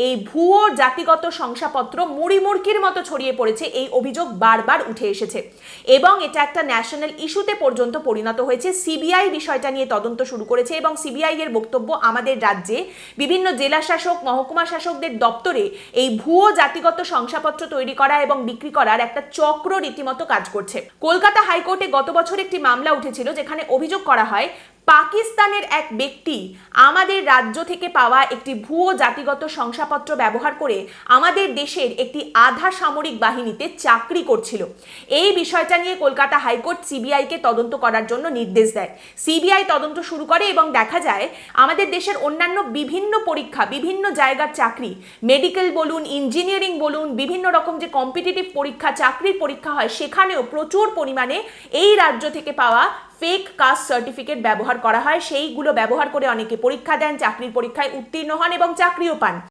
এই ভুয়ো জাতিগত শংসাপত্র মুড়িমুড়কির মতো ছড়িয়ে পড়েছে, এই অভিযোগ বারবার উঠে এসেছে এবং এটা একটা ন্যাশনাল ইস্যুতে পর্যন্ত পরিণত হয়েছে। সিবিআই বিষয়টা নিয়ে তদন্ত শুরু করেছে এবং সিবিআই এর বক্তব্য, আমাদের রাজ্যে বিভিন্ন জেলা শাসক, মহকুমা শাসকদের দপ্তরে এই ভুয়ো জাতিগত শংসাপত্র তৈরি করা এবং বিক্রি করার একটা চক্র রীতিমতো কাজ করছে। কলকাতা হাইকোর্টে গত বছর একটি মামলা উঠেছিল যেখানে অভিযোগ করা হয় পাকিস্তানের এক ব্যক্তি আমাদের রাজ্য থেকে পাওয়া একটি ভুয়ো জাতিগত শংসাপত্র ব্যবহার করে আমাদের দেশের একটি আধা সামরিক বাহিনীতে চাকরি করছিল। এই বিষয়টা নিয়ে কলকাতা হাইকোর্ট সিবিআইকে তদন্ত করার জন্য নির্দেশ দেয়। সিবিআই তদন্ত শুরু করে এবং দেখা যায় আমাদের দেশের অন্যান্য বিভিন্ন পরীক্ষা, বিভিন্ন জায়গার চাকরি, মেডিকেল বলুন, ইঞ্জিনিয়ারিং বলুন, বিভিন্ন রকম যে কম্পিটিটিভ পরীক্ষা, চাকরির পরীক্ষা হয়, সেখানেও প্রচুর পরিমাণে এই রাজ্য থেকে পাওয়া ফেক কাস্ট সার্টিফিকেট ব্যবহার করা হয়। সেইগুলো ব্যবহার করে অনেকে পরীক্ষা দেন, চাকরির পরীক্ষায় উত্তীর্ণ হন এবং চাকরিও পান।